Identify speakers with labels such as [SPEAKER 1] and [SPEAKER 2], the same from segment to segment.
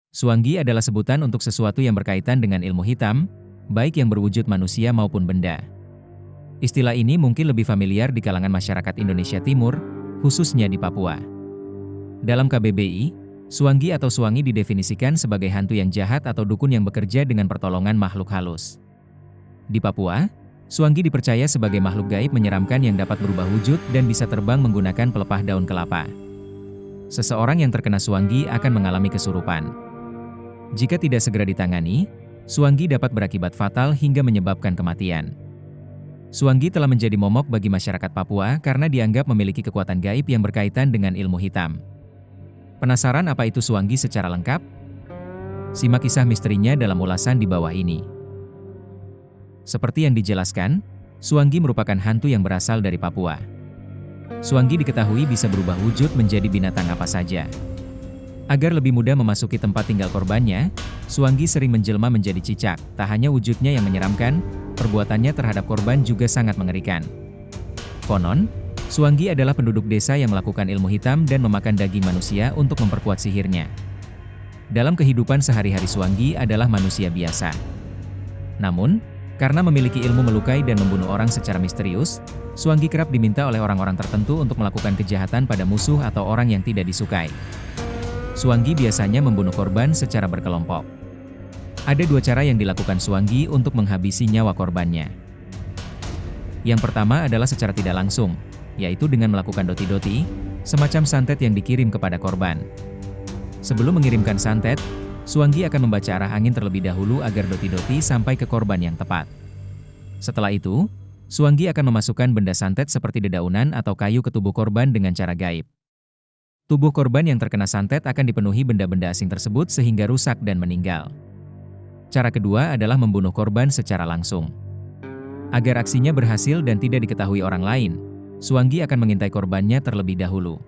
[SPEAKER 1] Suanggi adalah sebutan untuk sesuatu yang berkaitan dengan ilmu hitam, baik yang berwujud manusia maupun benda. Istilah ini mungkin lebih familiar di kalangan masyarakat Indonesia Timur, khususnya di Papua. Dalam KBBI, Suanggi atau Suangi didefinisikan sebagai hantu yang jahat atau dukun yang bekerja dengan pertolongan makhluk halus. Di Papua, Suanggi dipercaya sebagai makhluk gaib menyeramkan yang dapat berubah wujud dan bisa terbang menggunakan pelepah daun kelapa. Seseorang yang terkena Suanggi akan mengalami kesurupan. Jika tidak segera ditangani, Suanggi dapat berakibat fatal hingga menyebabkan kematian. Suanggi telah menjadi momok bagi masyarakat Papua karena dianggap memiliki kekuatan gaib yang berkaitan dengan ilmu hitam. Penasaran apa itu Suanggi secara lengkap? Simak kisah misterinya dalam ulasan di bawah ini. Seperti yang dijelaskan, Suanggi merupakan hantu yang berasal dari Papua. Suanggi diketahui bisa berubah wujud menjadi binatang apa saja. Agar lebih mudah memasuki tempat tinggal korbannya, Suanggi sering menjelma menjadi cicak. Tak hanya wujudnya yang menyeramkan, perbuatannya terhadap korban juga sangat mengerikan. Konon, Suanggi adalah penduduk desa yang melakukan ilmu hitam dan memakan daging manusia untuk memperkuat sihirnya. Dalam kehidupan sehari-hari Suanggi adalah manusia biasa. Namun, karena memiliki ilmu melukai dan membunuh orang secara misterius, Suanggi kerap diminta oleh orang-orang tertentu untuk melakukan kejahatan pada musuh atau orang yang tidak disukai. Suanggi biasanya membunuh korban secara berkelompok. Ada dua cara yang dilakukan Suanggi untuk menghabisi nyawa korbannya. Yang pertama adalah secara tidak langsung, yaitu dengan melakukan doti-doti, semacam santet yang dikirim kepada korban. Sebelum mengirimkan santet, Suanggi akan membaca arah angin terlebih dahulu agar doti-doti sampai ke korban yang tepat. Setelah itu, Suanggi akan memasukkan benda santet seperti dedaunan atau kayu ke tubuh korban dengan cara gaib. Tubuh korban yang terkena santet akan dipenuhi benda-benda asing tersebut sehingga rusak dan meninggal. Cara kedua adalah membunuh korban secara langsung. Agar aksinya berhasil dan tidak diketahui orang lain, Suanggi akan mengintai korbannya terlebih dahulu.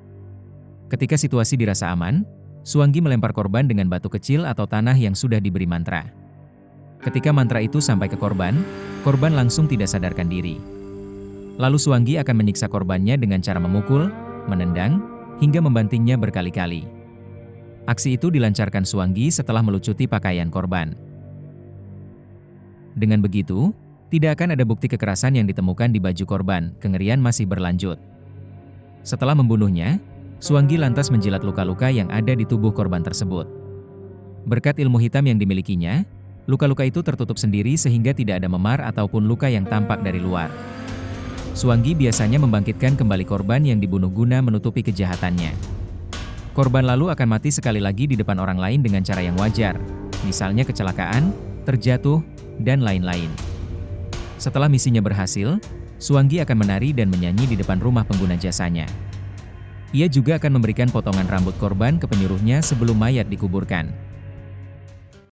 [SPEAKER 1] Ketika situasi dirasa aman, Suanggi melempar korban dengan batu kecil atau tanah yang sudah diberi mantra. Ketika mantra itu sampai ke korban, korban langsung tidak sadarkan diri. Lalu Suanggi akan menyiksa korbannya dengan cara memukul, menendang, hingga membantingnya berkali-kali. Aksi itu dilancarkan Suanggi setelah melucuti pakaian korban. Dengan begitu, tidak akan ada bukti kekerasan yang ditemukan di baju korban, kengerian masih berlanjut. Setelah membunuhnya, Suanggi lantas menjilat luka-luka yang ada di tubuh korban tersebut. Berkat ilmu hitam yang dimilikinya, luka-luka itu tertutup sendiri sehingga tidak ada memar ataupun luka yang tampak dari luar. Suanggi biasanya membangkitkan kembali korban yang dibunuh guna menutupi kejahatannya. Korban lalu akan mati sekali lagi di depan orang lain dengan cara yang wajar, misalnya kecelakaan, terjatuh, dan lain-lain. Setelah misinya berhasil, Suanggi akan menari dan menyanyi di depan rumah pengguna jasanya. Ia juga akan memberikan potongan rambut korban ke penyuruhnya sebelum mayat dikuburkan.